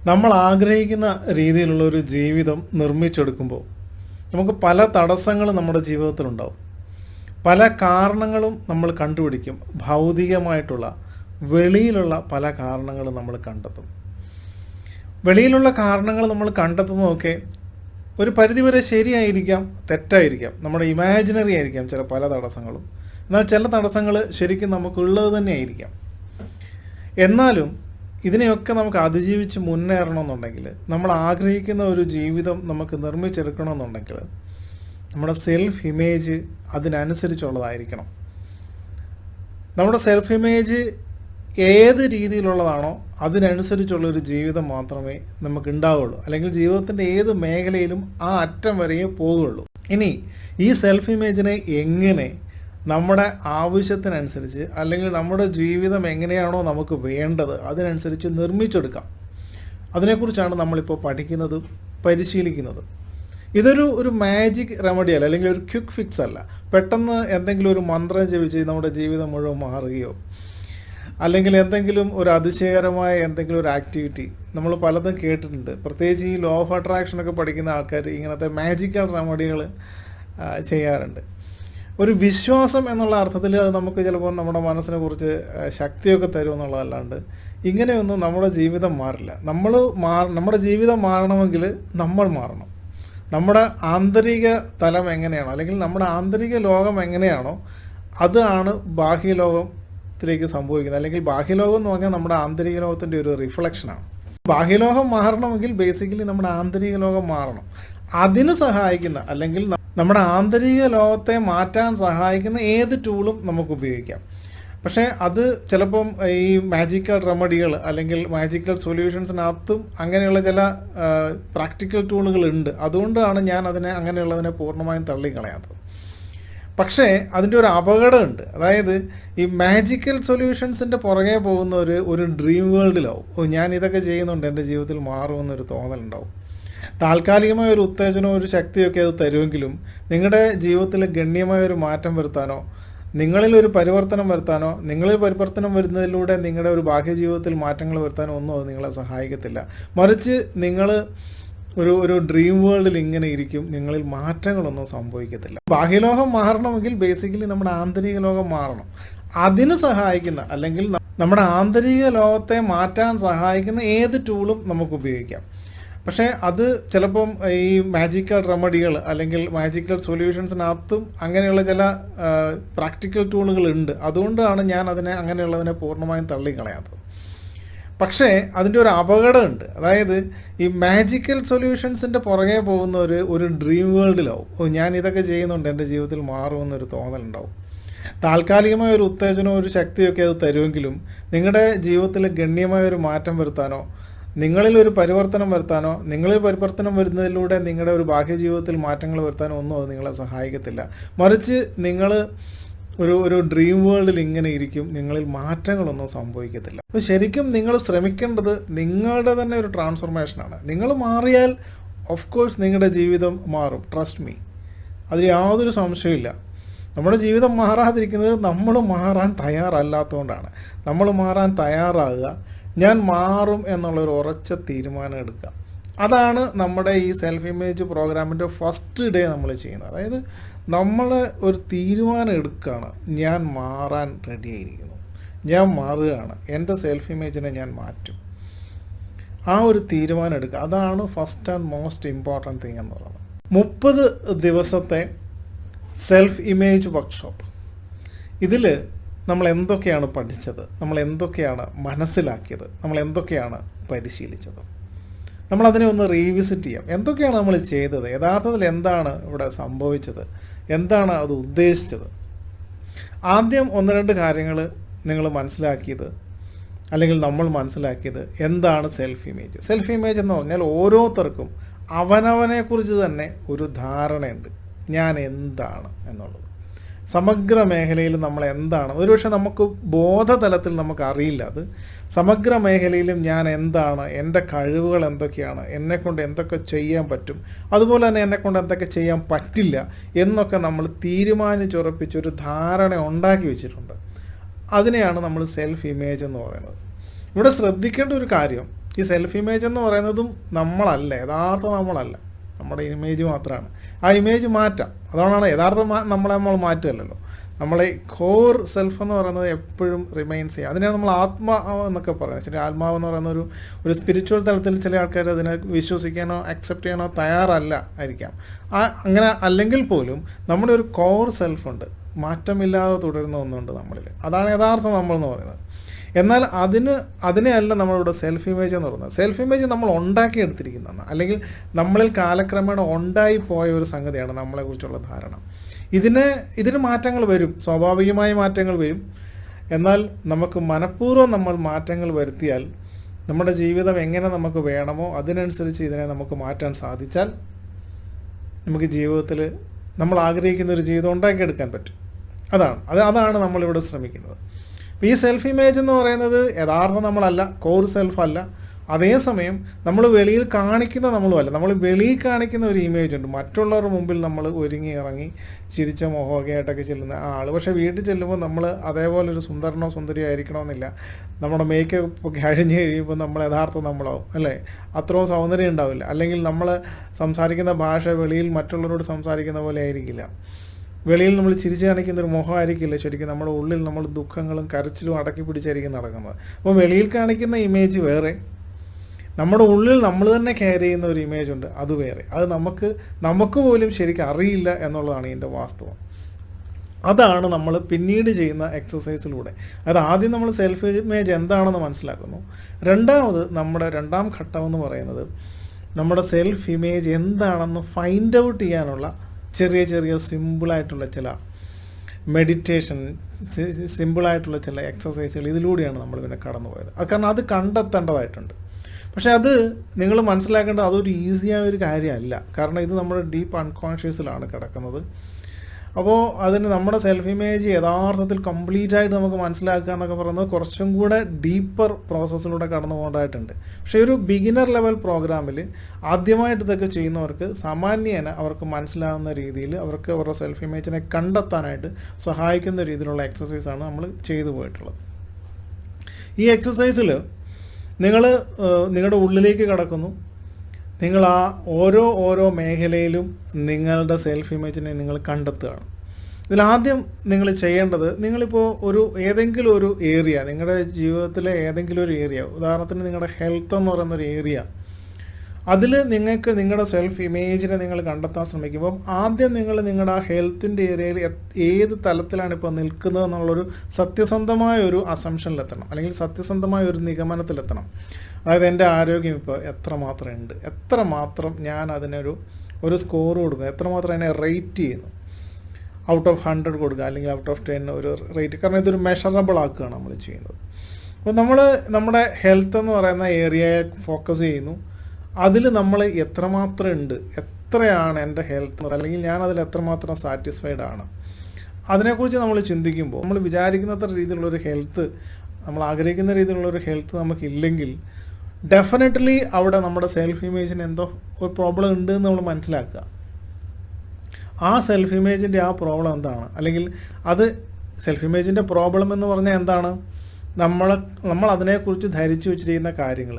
നമ്മൾ ആഗ്രഹിക്കുന്ന രീതിയിലുള്ള ഒരു ജീവിതം നിർമ്മിച്ചെടുക്കുമ്പോൾ നമുക്ക് പല തടസ്സങ്ങളും നമ്മുടെ ജീവിതത്തിലുണ്ടാവും. പല കാരണങ്ങളും നമ്മൾ കണ്ടുപിടിക്കും. ഭൗതികമായിട്ടുള്ള വെളിയിലുള്ള പല കാരണങ്ങളും നമ്മൾ കണ്ടെത്തും. വെളിയിലുള്ള കാരണങ്ങൾ നമ്മൾ കണ്ടെത്തുന്നതൊക്കെ ഒരു പരിധിവരെ ശരിയായിരിക്കാം, തെറ്റായിരിക്കാം, നമ്മുടെ ഇമാജിനറി ആയിരിക്കാം ചില പല തടസ്സങ്ങളും. എന്നാൽ ചില തടസ്സങ്ങൾ ശരിക്കും നമുക്കുള്ളത് തന്നെ ആയിരിക്കാം. എന്നാലും ഇതിനെയൊക്കെ നമുക്ക് അതിജീവിച്ച് മുന്നേറണമെന്നുണ്ടെങ്കിൽ, നമ്മൾ ആഗ്രഹിക്കുന്ന ഒരു ജീവിതം നമുക്ക് നിർമ്മിച്ചെടുക്കണമെന്നുണ്ടെങ്കിൽ നമ്മുടെ സെൽഫ് ഇമേജ് അതിനനുസരിച്ചുള്ളതായിരിക്കണം. നമ്മുടെ സെൽഫ് ഇമേജ് ഏത് രീതിയിലുള്ളതാണോ അതിനനുസരിച്ചുള്ളൊരു ജീവിതം മാത്രമേ നമുക്ക് ഉണ്ടാവുള്ളൂ. അല്ലെങ്കിൽ ജീവിതത്തിൻ്റെ ഏത് മേഖലയിലും ആ അറ്റം വരെയേ പോകുള്ളൂ. ഇനി ഈ സെൽഫ് ഇമേജിനെ എങ്ങനെ നമ്മുടെ ആവശ്യത്തിനനുസരിച്ച്, അല്ലെങ്കിൽ നമ്മുടെ ജീവിതം എങ്ങനെയാണോ നമുക്ക് വേണ്ടത് അതിനനുസരിച്ച് നിർമ്മിച്ചെടുക്കാം, അതിനെക്കുറിച്ചാണ് നമ്മളിപ്പോൾ പഠിക്കുന്നതും പരിശീലിക്കുന്നതും. ഇതൊരു മാജിക് റെമഡി അല്ല, അല്ലെങ്കിൽ ഒരു ക്വിക്ക് ഫിക്സ് അല്ല. പെട്ടെന്ന് എന്തെങ്കിലും ഒരു മന്ത്രം ജപിച്ച് നമ്മുടെ ജീവിതം മുഴുവൻ മാറുകയോ, അല്ലെങ്കിൽ എന്തെങ്കിലും ഒരു അതിശയകരമായ എന്തെങ്കിലും ഒരു ആക്ടിവിറ്റി നമ്മൾ പലതും കേട്ടിട്ടുണ്ട്. പ്രത്യേകിച്ച് ഈ ലോ ഓഫ് അട്രാക്ഷനൊക്കെ പഠിക്കുന്ന ആൾക്കാർ ഇങ്ങനത്തെ മാജിക്കൽ റെമഡികൾ ചെയ്യാറുണ്ട്. ഒരു വിശ്വാസം എന്നുള്ള അർത്ഥത്തിൽ അത് നമുക്ക് ചിലപ്പോൾ നമ്മുടെ മനസ്സിനെ കുറിച്ച് ശക്തിയൊക്കെ തരുമെന്നുള്ളതല്ലാണ്ട് ഇങ്ങനെയൊന്നും നമ്മുടെ ജീവിതം മാറില്ല. നമ്മുടെ ജീവിതം മാറണമെങ്കിൽ നമ്മൾ മാറണം. നമ്മുടെ ആന്തരിക തലം എങ്ങനെയാണോ, അല്ലെങ്കിൽ നമ്മുടെ ആന്തരിക ലോകം എങ്ങനെയാണോ അതാണ് ബാഹ്യലോകത്തിലേക്ക് സംഭവിക്കുന്നത്. അല്ലെങ്കിൽ ബാഹ്യലോകം എന്ന് പറഞ്ഞാൽ നമ്മുടെ ആന്തരിക ലോകത്തിൻ്റെ ഒരു റിഫ്ലക്ഷനാണ്. ബാഹ്യലോകം മാറണമെങ്കിൽ ബേസിക്കലി നമ്മുടെ ആന്തരിക ലോകം മാറണം. അതിന് സഹായിക്കുന്ന, അല്ലെങ്കിൽ നമ്മുടെ ആന്തരിക ലോകത്തെ മാറ്റാൻ സഹായിക്കുന്ന ഏത് ടൂളും നമുക്ക് ഉപയോഗിക്കാം. പക്ഷേ അത് ചിലപ്പം ഈ മാജിക്കൽ റെമഡികൾ അല്ലെങ്കിൽ മാജിക്കൽ സൊല്യൂഷൻസിനകത്തും അങ്ങനെയുള്ള ചില പ്രാക്ടിക്കൽ ടൂളുകൾ ഉണ്ട്. അതുകൊണ്ടാണ് ഞാൻ അങ്ങനെയുള്ളതിനെ പൂർണ്ണമായും തള്ളിക്കളയാത്തത്. പക്ഷേ അതിൻ്റെ ഒരു അപകടമുണ്ട്. അതായത് ഈ മാജിക്കൽ സൊല്യൂഷൻസിൻ്റെ പുറകെ പോകുന്ന ഒരു ഡ്രീം വേൾഡിലാവും. ഞാൻ ഇതൊക്കെ ചെയ്യുന്നുണ്ട്, എൻ്റെ ജീവിതത്തിൽ മാറുമെന്നൊരു തോന്നലുണ്ടാവും. താൽക്കാലികമായ ഒരു ഉത്തേജനവും ഒരു ശക്തിയൊക്കെ അത് തരുമെങ്കിലും നിങ്ങളുടെ ജീവിതത്തിൽ ഗണ്യമായ ഒരു മാറ്റം വരുത്താനോ, നിങ്ങളിൽ ഒരു പരിവർത്തനം വരുത്താനോ, നിങ്ങളിൽ പരിവർത്തനം വരുന്നതിലൂടെ നിങ്ങളുടെ ഒരു ബാഹ്യ ജീവിതത്തിൽ മാറ്റങ്ങൾ വരുത്താനോ ഒന്നും അത് നിങ്ങളെ സഹായിക്കത്തില്ല. മറിച്ച് നിങ്ങൾ ഒരു ഡ്രീം വേൾഡിൽ ഇങ്ങനെ ഇരിക്കും, നിങ്ങളിൽ മാറ്റങ്ങളൊന്നും സംഭവിക്കത്തില്ല. ബാഹ്യലോകം മാറണമെങ്കിൽ ബേസിക്കലി നമ്മുടെ ആന്തരിക ലോകം മാറണം. അതിന് സഹായിക്കുന്ന, അല്ലെങ്കിൽ നമ്മുടെ ആന്തരിക ലോകത്തെ മാറ്റാൻ സഹായിക്കുന്ന ഏത് ടൂളും നമുക്ക് ഉപയോഗിക്കാം. പക്ഷേ അത് ചിലപ്പം ഈ മാജിക്കൽ റെമഡികൾ അല്ലെങ്കിൽ മാജിക്കൽ സൊല്യൂഷൻസിനകത്തും അങ്ങനെയുള്ള ചില പ്രാക്ടിക്കൽ ടൂളുകൾ ഉണ്ട്. അതുകൊണ്ടാണ് ഞാൻ അങ്ങനെയുള്ളതിനെ പൂർണ്ണമായും തള്ളിക്കളയാത്തത്. പക്ഷേ അതിൻ്റെ ഒരു അപകടമുണ്ട്. അതായത് ഈ മാജിക്കൽ സൊല്യൂഷൻസിൻ്റെ പുറകെ പോകുന്ന ഒരു ഡ്രീം വേൾഡിലാവും. ഞാൻ ഇതൊക്കെ ചെയ്യുന്നുണ്ട്, എൻ്റെ ജീവിതത്തിൽ മാറുമെന്നൊരു തോന്നലുണ്ടാവും. താൽക്കാലികമായ ഒരു ഉത്തേജനവും ഒരു ശക്തിയൊക്കെ അത് തരുമെങ്കിലും നിങ്ങളുടെ ജീവിതത്തിൽ ഗണ്യമായ ഒരു മാറ്റം വരുത്താനോ, നിങ്ങളിൽ ഒരു പരിവർത്തനം വരുത്താനോ, നിങ്ങളിൽ പരിവർത്തനം വരുന്നതിലൂടെ നിങ്ങളുടെ ഒരു ബാഹ്യ ജീവിതത്തിൽ മാറ്റങ്ങൾ വരുത്താനോ ഒന്നും അത് നിങ്ങളെ സഹായിക്കത്തില്ല. മറിച്ച് നിങ്ങൾ ഒരു ഡ്രീം വേൾഡിൽ ഇങ്ങനെ ഇരിക്കും, നിങ്ങളിൽ മാറ്റങ്ങളൊന്നും സംഭവിക്കത്തില്ല. അപ്പോൾ ശരിക്കും നിങ്ങൾ ശ്രമിക്കേണ്ടത് നിങ്ങളുടെ തന്നെ ഒരു ട്രാൻസ്ഫോർമേഷനാണ്. നിങ്ങൾ മാറിയാൽ ഓഫ് കോഴ്സ് നിങ്ങളുടെ ജീവിതം മാറും. ട്രസ്റ്റ് മീ, അതിൽ യാതൊരു സംശയമില്ല. നമ്മുടെ ജീവിതം മാറാതിരിക്കുന്നത് നമ്മൾ മാറാൻ തയ്യാറല്ലാത്തതുകൊണ്ടാണ്. നമ്മൾ മാറാൻ തയ്യാറാകുക, ഞാൻ മാറും എന്നുള്ളൊരു ഉറച്ച തീരുമാനം എടുക്കുക. അതാണ് നമ്മുടെ ഈ സെൽഫ് ഇമേജ് പ്രോഗ്രാമിൻ്റെ ഫസ്റ്റ് ഡേ നമ്മൾ ചെയ്യുന്നത്. അതായത് നമ്മൾ ഒരു തീരുമാനം എടുക്കുകയാണ്, ഞാൻ മാറാൻ റെഡിയായിരിക്കുന്നു, ഞാൻ മാറുകയാണ്, എൻ്റെ സെൽഫ് ഇമേജിനെ ഞാൻ മാറ്റും. ആ ഒരു തീരുമാനം എടുക്കുക, അതാണ് first and most important thing എന്ന് പറയുന്നത്. 30 ദിവസത്തെ സെൽഫ് ഇമേജ് വർക്ക്ഷോപ്പ്. ഇതിൽ നമ്മൾ എന്തൊക്കെയാണ് പഠിച്ചത്, നമ്മൾ എന്തൊക്കെയാണ് മനസ്സിലാക്കിയത്, നമ്മൾ എന്തൊക്കെയാണ് പരിശീലിച്ചത്, നമ്മളതിനെ ഒന്ന് റീവിസിറ്റ് ചെയ്യാം. എന്തൊക്കെയാണ് നമ്മൾ ചെയ്തത്, യഥാർത്ഥത്തിൽ എന്താണ് ഇവിടെ സംഭവിച്ചത്, എന്താണ് അത് ഉദ്ദേശിച്ചത്. ആദ്യം 1-2 കാര്യങ്ങൾ നിങ്ങൾ മനസ്സിലാക്കിയത്, അല്ലെങ്കിൽ നമ്മൾ മനസ്സിലാക്കിയത് എന്താണ് സെൽഫ് ഇമേജ്. സെൽഫ് ഇമേജ് എന്ന് പറഞ്ഞാൽ ഓരോരുത്തർക്കും അവനവനെക്കുറിച്ച് തന്നെ ഒരു ധാരണയുണ്ട്, ഞാൻ എന്താണ് എന്നുള്ളത്. സമഗ്ര മേഖലയിൽ നമ്മൾ എന്താണ്, ഒരുപക്ഷെ നമുക്ക് ബോധതലത്തിൽ നമുക്കറിയില്ല അത്. സമഗ്ര മേഖലയിലും ഞാൻ എന്താണ്, എൻ്റെ കഴിവുകൾ എന്തൊക്കെയാണ്, എന്നെക്കൊണ്ട് എന്തൊക്കെ ചെയ്യാൻ പറ്റും, അതുപോലെ തന്നെ എന്നെക്കൊണ്ട് എന്തൊക്കെ ചെയ്യാൻ പറ്റില്ല എന്നൊക്കെ നമ്മൾ തീരുമാനിച്ചുറപ്പിച്ചൊരു ധാരണ ഉണ്ടാക്കി വെച്ചിട്ടുണ്ട്. അതിനെയാണ് നമ്മൾ സെൽഫ് ഇമേജ് എന്ന് പറയുന്നത്. ഇവിടെ ശ്രദ്ധിക്കേണ്ട ഒരു കാര്യം, ഈ സെൽഫ് ഇമേജ് എന്ന് പറയുന്നതും നമ്മളല്ല, യഥാർത്ഥ നമ്മളല്ല, നമ്മുടെ ഇമേജ് മാത്രമാണ്. ആ ഇമേജ് മാറ്റാം, അതുകൊണ്ടാണ് യഥാർത്ഥ നമ്മൾ മാറ്റുകയല്ലോ. നമ്മളെ കോർ സെൽഫ് എന്ന് പറയുന്നത് എപ്പോഴും റിമൈൻസ് ചെയ്യുക. അതിനാണ് നമ്മൾ ആത്മാവ് എന്നൊക്കെ പറയുന്നത്. ശരി, ആത്മാവ് എന്ന് പറയുന്ന ഒരു സ്പിരിച്വൽ തലത്തിൽ ചില ആൾക്കാർ അതിനെ വിശ്വസിക്കാനോ അക്സെപ്റ്റ് ചെയ്യാനോ തയ്യാറല്ല ആയിരിക്കാം. അങ്ങനെ അല്ലെങ്കിൽ പോലും നമ്മുടെ ഒരു കോർ സെൽഫുണ്ട്, മാറ്റമില്ലാതെ തുടരുന്ന ഒന്നുണ്ട് നമ്മളിൽ. അതാണ് യഥാർത്ഥ നമ്മൾ എന്ന് പറയുന്നത്. എന്നാൽ അതിനെയല്ല നമ്മളിവിടെ സെൽഫ് ഇമേജ് എന്ന് പറയുന്നത്. സെൽഫ് ഇമേജ് നമ്മൾ ഉണ്ടാക്കിയെടുത്തിരിക്കുന്നതാണ്, അല്ലെങ്കിൽ നമ്മളിൽ കാലക്രമേണ ഉണ്ടായി പോയ ഒരു സംഗതിയാണ് നമ്മളെക്കുറിച്ചുള്ള ധാരണ. ഇതിന് മാറ്റങ്ങൾ വരും, സ്വാഭാവികമായ മാറ്റങ്ങൾ വരും. എന്നാൽ നമുക്ക് മനഃപൂർവ്വം നമ്മൾ മാറ്റങ്ങൾ വരുത്തിയാൽ, നമ്മുടെ ജീവിതം എങ്ങനെ നമുക്ക് വേണമോ അതിനനുസരിച്ച് ഇതിനെ നമുക്ക് മാറ്റാൻ സാധിച്ചാൽ, നമുക്ക് ജീവിതത്തിൽ നമ്മൾ ആഗ്രഹിക്കുന്ന ഒരു ജീവിതം ഉണ്ടാക്കിയെടുക്കാൻ പറ്റും. അതാണ് നമ്മളിവിടെ ശ്രമിക്കുന്നത്. അപ്പോൾ ഈ സെൽഫ് ഇമേജ് എന്ന് പറയുന്നത് യഥാർത്ഥ നമ്മളല്ല, കോർ സെൽഫ് അല്ല. അതേസമയം നമ്മൾ വെളിയിൽ കാണിക്കുന്ന നമ്മളുമല്ല. നമ്മൾ വെളിയിൽ കാണിക്കുന്ന ഒരു ഇമേജ് ഉണ്ട്. മറ്റുള്ളവരുടെ മുമ്പിൽ നമ്മൾ ഒരുങ്ങി ഇറങ്ങി ചിരിച്ച മുഖമൊക്കെ ആയിട്ടൊക്കെ ചെല്ലുന്ന ആൾ, പക്ഷേ വീട്ടിൽ ചെല്ലുമ്പോൾ നമ്മൾ അതേപോലെ ഒരു സുന്ദരനോ സുന്ദരിയോ ആയിരിക്കണമെന്നില്ല. നമ്മുടെ മേക്കപ്പ് ഒക്കെ അഴിഞ്ഞ് കഴിയുമ്പോൾ നമ്മൾ യഥാർത്ഥ നമ്മളാവും, അല്ലേ? അത്രയും സൗന്ദര്യം ഉണ്ടാവില്ല. അല്ലെങ്കിൽ നമ്മൾ സംസാരിക്കുന്ന ഭാഷ വെളിയിൽ മറ്റുള്ളവരോട് സംസാരിക്കുന്ന പോലെ ആയിരിക്കില്ല. വെളിയിൽ നമ്മൾ ചിരിച്ച് കാണിക്കുന്ന ഒരു മുഖമായിരിക്കില്ല ശരിക്കും. നമ്മുടെ ഉള്ളിൽ നമ്മൾ ദുഃഖങ്ങളും കരച്ചിലും അടക്കി പിടിച്ചായിരിക്കും നടക്കുന്നത്. അപ്പോൾ വെളിയിൽ കാണിക്കുന്ന ഇമേജ് വേറെ, നമ്മുടെ ഉള്ളിൽ നമ്മൾ തന്നെ കെയർ ചെയ്യുന്ന ഒരു ഇമേജ് ഉണ്ട്, അത് വേറെ. അത് നമുക്ക് പോലും ശരിക്കും അറിയില്ല എന്നുള്ളതാണ് ഇതിൻ്റെ വാസ്തവം. അതാണ് നമ്മൾ പിന്നീട് ചെയ്യുന്ന എക്സസൈസിലൂടെ. ആദ്യം നമ്മൾ സെൽഫ് ഇമേജ് എന്താണെന്ന് മനസ്സിലാക്കുന്നു. രണ്ടാമത് നമ്മുടെ രണ്ടാം ഘട്ടമെന്ന് പറയുന്നത് നമ്മുടെ സെൽഫ് ഇമേജ് എന്താണെന്ന് ഫൈൻഡ് ഔട്ട് ചെയ്യാനുള്ള ചെറിയ സിമ്പിളായിട്ടുള്ള ചില മെഡിറ്റേഷൻ, സിമ്പിളായിട്ടുള്ള ചില എക്സസൈസുകൾ, ഇതിലൂടെയാണ് നമ്മൾ പിന്നെ കടന്നു പോയത്. കാരണം അത് കണ്ടെത്തേണ്ടതായിട്ടുണ്ട്. പക്ഷേ അത് നിങ്ങൾ മനസ്സിലാക്കേണ്ടത് അതൊരു ഈസിയായ ഒരു കാര്യമല്ല. കാരണം ഇത് നമ്മുടെ ഡീപ്പ് അൺകോൺഷ്യസിലാണ് കിടക്കുന്നത്. അപ്പോൾ അതിന് നമ്മുടെ സെൽഫ് ഇമേജ് യഥാർത്ഥത്തിൽ കംപ്ലീറ്റ് ആയിട്ട് നമുക്ക് മനസ്സിലാക്കുക എന്നൊക്കെ പറയുന്നത് കുറച്ചും കൂടെ ഡീപ്പർ പ്രോസസ്സിലൂടെ കടന്നു പോകേണ്ടതായിട്ടുണ്ട്. പക്ഷേ ഒരു ബിഗിനർ ലെവൽ പ്രോഗ്രാമിൽ ആദ്യമായിട്ട് ഇതൊക്കെ ചെയ്യുന്നവർക്ക് സാമാന്യേന അവർക്ക് മനസ്സിലാകുന്ന രീതിയിൽ അവർക്ക് അവരുടെ സെൽഫ് ഇമേജിനെ കണ്ടെത്താനായിട്ട് സഹായിക്കുന്ന രീതിയിലുള്ള എക്സസൈസാണ് നമ്മൾ ചെയ്തു പോയിട്ടുള്ളത്. ഈ എക്സസൈസിൽ നിങ്ങൾ നിങ്ങളുടെ ഉള്ളിലേക്ക് കടക്കുന്നു. നിങ്ങൾ ആ ഓരോ മേഖലയിലും നിങ്ങളുടെ സെൽഫ് ഇമേജിനെ നിങ്ങൾ കണ്ടെത്തുകയാണ്. ഇതിലാദ്യം നിങ്ങൾ ചെയ്യേണ്ടത്, നിങ്ങളിപ്പോൾ ഏതെങ്കിലും ഒരു ഏരിയ, നിങ്ങളുടെ ജീവിതത്തിലെ ഏതെങ്കിലും ഒരു ഏരിയ, ഉദാഹരണത്തിന് നിങ്ങളുടെ ഹെൽത്ത് എന്ന് പറയുന്നൊരു ഏരിയ, അതിൽ നിങ്ങൾക്ക് നിങ്ങളുടെ സെൽഫ് ഇമേജിനെ നിങ്ങൾ കണ്ടെത്താൻ ശ്രമിക്കുമ്പോൾ ആദ്യം നിങ്ങൾ നിങ്ങളുടെ ആ ഹെൽത്തിൻ്റെ ഏരിയയിൽ ഏത് തലത്തിലാണ് ഇപ്പോൾ നിൽക്കുന്നത് എന്നുള്ളൊരു സത്യസന്ധമായ ഒരു അസംഷനിലെത്തണം, അല്ലെങ്കിൽ സത്യസന്ധമായ ഒരു നിഗമനത്തിലെത്തണം. അതായത് എൻ്റെ ആരോഗ്യം ഇപ്പോൾ എത്രമാത്രം ഉണ്ട്, എത്രമാത്രം ഞാൻ അതിനൊരു സ്കോർ കൊടുക്കുക, എത്രമാത്രം അതിനെ റേറ്റ് ചെയ്യുന്നു, ഔട്ട് ഓഫ് 100 കൊടുക്കുക, അല്ലെങ്കിൽ ഔട്ട് ഓഫ് 10 ഒരു റേറ്റ്. കാരണം ഇതൊരു മെഷറബിൾ ആക്കുകയാണ് നമ്മൾ ചെയ്യുന്നത്. അപ്പോൾ നമ്മൾ നമ്മുടെ ഹെൽത്ത് എന്ന് പറയുന്ന ഏരിയയെ ഫോക്കസ് ചെയ്യുന്നു. അതിൽ നമ്മൾ എത്രമാത്രം ഉണ്ട്, എത്രയാണ് എൻ്റെ ഹെൽത്ത്, അല്ലെങ്കിൽ ഞാൻ അതിൽ എത്രമാത്രം സാറ്റിസ്ഫൈഡ് ആണ്, അതിനെക്കുറിച്ച് നമ്മൾ ചിന്തിക്കുമ്പോൾ നമ്മൾ വിചാരിക്കുന്നത്ര രീതിയിലുള്ളൊരു ഹെൽത്ത്, നമ്മൾ ആഗ്രഹിക്കുന്ന രീതിയിലുള്ളൊരു ഹെൽത്ത് നമുക്കില്ലെങ്കിൽ ഡെഫിനറ്റ്ലി അവിടെ നമ്മുടെ സെൽഫ് ഇമേജിന് എന്തോ ഒരു പ്രോബ്ലം ഉണ്ട് എന്ന് നമ്മൾ മനസ്സിലാക്കുക. ആ സെൽഫ് ഇമേജിൻ്റെ ആ പ്രോബ്ലം എന്താണ്, അല്ലെങ്കിൽ അത് സെൽഫ് ഇമേജിൻ്റെ പ്രോബ്ലം എന്ന് പറഞ്ഞാൽ എന്താണ്, നമ്മൾ അതിനെക്കുറിച്ച് ധരിച്ചു വെച്ചിരിക്കുന്ന കാര്യങ്ങൾ,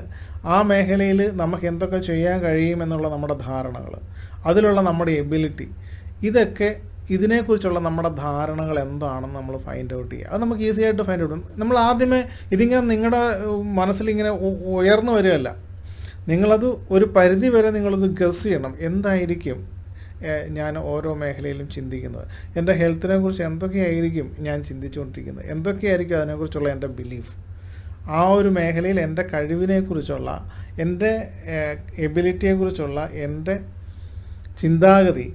ആ മേഖലയിൽ നമുക്ക് എന്തൊക്കെ ചെയ്യാൻ കഴിയുമെന്നുള്ള നമ്മുടെ ധാരണകൾ, അതിലുള്ള നമ്മുടെ എബിലിറ്റി, ഇതിനെക്കുറിച്ചുള്ള നമ്മുടെ ധാരണകൾ എന്താണെന്ന് നമ്മൾ ഫൈൻഡ് ഔട്ട് ചെയ്യുക. അത് നമുക്ക് ഈസി ആയിട്ട് ഫൈൻഡ് ഔട്ട് ചെയ്യും. നമ്മൾ ആദ്യമേ ഇതിങ്ങനെ നിങ്ങളുടെ മനസ്സിലിങ്ങനെ ഉയർന്നു വരികയല്ല, നിങ്ങളത് ഒരു പരിധി വരെ നിങ്ങളൊന്ന് ഗസ് ചെയ്യണം. എന്തായിരിക്കും ഞാൻ ഓരോ മേഖലയിലും ചിന്തിക്കുന്നത്, എൻ്റെ ഹെൽത്തിനെ കുറിച്ച് എന്തൊക്കെയായിരിക്കും ഞാൻ ചിന്തിച്ചുകൊണ്ടിരിക്കുന്നത്, എന്തൊക്കെയായിരിക്കും അതിനെക്കുറിച്ചുള്ള എൻ്റെ ബിലീഫ്, ആ ഒരു മേഖലയിൽ എൻ്റെ കഴിവിനെക്കുറിച്ചുള്ള, എൻ്റെ എബിലിറ്റിയെക്കുറിച്ചുള്ള എൻ്റെ ചിന്താഗതി,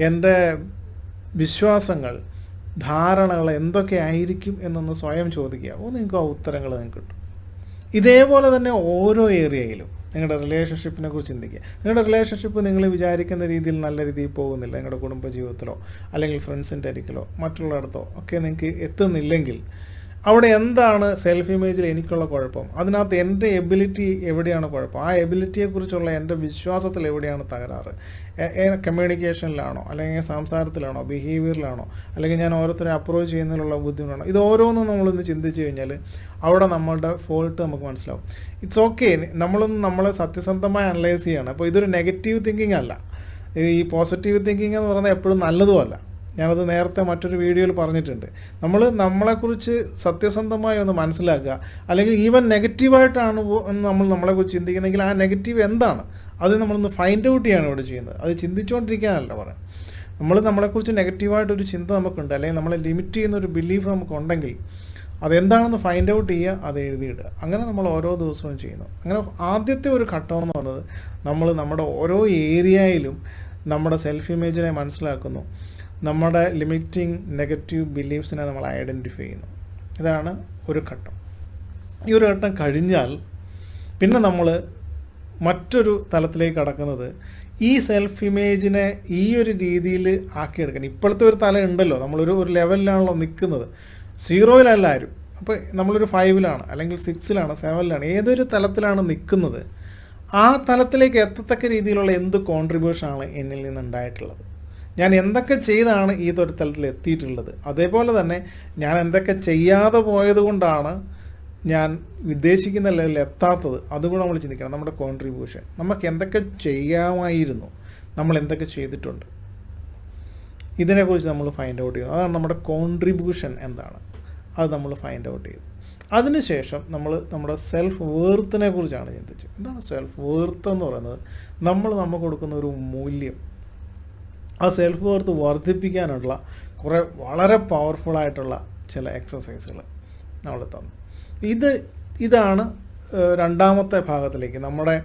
എൻ്റെ വിശ്വാസങ്ങൾ, ധാരണകൾ എന്തൊക്കെയായിരിക്കും എന്നൊന്ന് സ്വയം ചോദിക്കുക. നിങ്ങൾക്ക് ആ ഉത്തരങ്ങൾ നിങ്ങൾക്ക് കിട്ടും. ഇതേപോലെ തന്നെ ഓരോ ഏരിയയിലും നിങ്ങളുടെ റിലേഷൻഷിപ്പിനെ കുറിച്ച് ചിന്തിക്കുക. നിങ്ങളുടെ റിലേഷൻഷിപ്പ് നിങ്ങൾ വിചാരിക്കുന്ന രീതിയിൽ നല്ല രീതിയിൽ പോകുന്നില്ല, നിങ്ങളുടെ കുടുംബജീവിതത്തിലോ അല്ലെങ്കിൽ ഫ്രണ്ട്സിൻ്റെ അരികിലോ മറ്റുള്ളിടത്തോ ഒക്കെ നിങ്ങൾക്ക് എത്തുന്നില്ലെങ്കിൽ അവിടെ എന്താണ് സെൽഫ് ഇമേജിൽ എനിക്കുള്ള കുഴപ്പം, അതിനകത്ത് എൻ്റെ എബിലിറ്റി എവിടെയാണ് കുഴപ്പം, ആ എബിലിറ്റിയെക്കുറിച്ചുള്ള എൻ്റെ വിശ്വാസത്തിൽ എവിടെയാണ് തകരാറ്, കമ്മ്യൂണിക്കേഷനിലാണോ, അല്ലെങ്കിൽ സംസാരത്തിലാണോ, ബിഹേവിയറിലാണോ, അല്ലെങ്കിൽ ഞാൻ ഓരോരുത്തരെ അപ്രോച്ച് ചെയ്യുന്നതിലുള്ള ബുദ്ധിമുട്ടാണോ, ഇത് ഓരോന്നും നമ്മളൊന്ന് ചിന്തിച്ച് കഴിഞ്ഞാൽ അവിടെ നമ്മളുടെ ഫോൾട്ട് നമുക്ക് മനസ്സിലാവും. ഇറ്റ്സ് ഓക്കെ, നമ്മളെ സത്യസന്ധമായി അനലൈസ് ചെയ്യണം. അപ്പോൾ ഇതൊരു നെഗറ്റീവ് തിങ്കിങ് അല്ല. ഈ പോസിറ്റീവ് തിങ്കിങ് എന്ന് പറയുന്നത് എപ്പോഴും നല്ലതുമല്ല. ഞാനത് നേരത്തെ മറ്റൊരു വീഡിയോയിൽ പറഞ്ഞിട്ടുണ്ട്. നമ്മളെക്കുറിച്ച് സത്യസന്ധമായി ഒന്ന് മനസ്സിലാക്കുക. അല്ലെങ്കിൽ ഈവൻ നെഗറ്റീവായിട്ടാണ് നമ്മളെക്കുറിച്ച് ചിന്തിക്കുന്നതെങ്കിൽ ആ നെഗറ്റീവ് എന്താണ് അത് നമ്മളൊന്ന് ഫൈൻഡ് ഔട്ട് ചെയ്യാണ് ഇവിടെ ചെയ്യുന്നത്. അത് ചിന്തിച്ചുകൊണ്ടിരിക്കാനല്ല പറയാം. നമ്മളെക്കുറിച്ച് നെഗറ്റീവായിട്ടൊരു ചിന്ത നമുക്കുണ്ട്, അല്ലെങ്കിൽ നമ്മളെ ലിമിറ്റ് ചെയ്യുന്ന ഒരു ബിലീഫ് നമുക്കുണ്ടെങ്കിൽ അതെന്താണെന്ന് ഫൈൻഡ് ഔട്ട് ചെയ്യുക, അത് എഴുതിയിടുക. അങ്ങനെ നമ്മൾ ഓരോ ദിവസവും ചെയ്യുന്നു. അങ്ങനെ ആദ്യത്തെ ഒരു ഘട്ടം എന്ന് പറയുന്നത് നമ്മുടെ ഓരോ ഏരിയയിലും നമ്മുടെ സെൽഫ് ഇമേജിനെ മനസ്സിലാക്കുന്നു, നമ്മുടെ ലിമിറ്റിംഗ് നെഗറ്റീവ് ബിലീഫ്സിനെ നമ്മൾ ഐഡൻറ്റിഫൈ ചെയ്യുന്നു. ഇതാണ് ഒരു ഘട്ടം. ഈ ഒരു ഘട്ടം കഴിഞ്ഞാൽ പിന്നെ നമ്മൾ മറ്റൊരു തലത്തിലേക്ക് കടക്കുന്നത് ഈ സെൽഫ് ഇമേജിനെ ഈ ഒരു രീതിയിൽ ആക്കിയെടുക്കാൻ. ഇപ്പോഴത്തെ ഒരു തല ഉണ്ടല്ലോ, നമ്മളൊരു ലെവലിലാണല്ലോ നിൽക്കുന്നത്, 0-യിലല്ല ആരും. അപ്പോൾ നമ്മളൊരു 5-ലാണ്, അല്ലെങ്കിൽ 6-ലാണ്, 7-ലാണ്, ഏതൊരു തലത്തിലാണ് നിൽക്കുന്നത്, ആ തലത്തിലേക്ക് എത്തത്തക്ക രീതിയിലുള്ള എന്ത് കോൺട്രിബ്യൂഷനാണ് എന്നിൽ നിന്നുണ്ടായിട്ടുള്ളത്, ഞാൻ എന്തൊക്കെ ചെയ്താണ് ഈ ഒരു തലത്തിൽ എത്തിയിട്ടുള്ളത്, അതേപോലെ തന്നെ ഞാൻ എന്തൊക്കെ ചെയ്യാതെ പോയത് കൊണ്ടാണ് ഞാൻ ഉദ്ദേശിക്കുന്ന ലെവലിൽ എത്താത്തത്, അതുകൂടെ നമ്മൾ ചിന്തിക്കണം. നമ്മുടെ കോൺട്രിബ്യൂഷൻ, നമുക്ക് എന്തൊക്കെ ചെയ്യാമായിരുന്നു, നമ്മൾ എന്തൊക്കെ ചെയ്തിട്ടുണ്ട്, ഇതിനെക്കുറിച്ച് നമ്മൾ ഫൈൻഡ് ഔട്ട് ചെയ്യുന്നു. അതാണ് നമ്മുടെ കോൺട്രിബ്യൂഷൻ എന്താണ്, അത് നമ്മൾ ഫൈൻഡ് ഔട്ട് ചെയ്തു. അതിനുശേഷം നമ്മുടെ സെൽഫ് വേർത്തിനെ കുറിച്ചാണ് ചിന്തിച്ചത്. എന്താണ് സെൽഫ് വേർത്ത് എന്ന് പറയുന്നത്? നമുക്ക് കൊടുക്കുന്ന ഒരു മൂല്യം, ആ സെൽഫ് വേർത്ത് വർദ്ധിപ്പിക്കാനുള്ള കുറേ വളരെ പവർഫുള്ളായിട്ടുള്ള ചില എക്സസൈസുകൾ നമ്മൾ തന്നു. ഇതാണ് രണ്ടാമത്തെ ഭാഗത്തിലേക്ക് നമ്മുടെ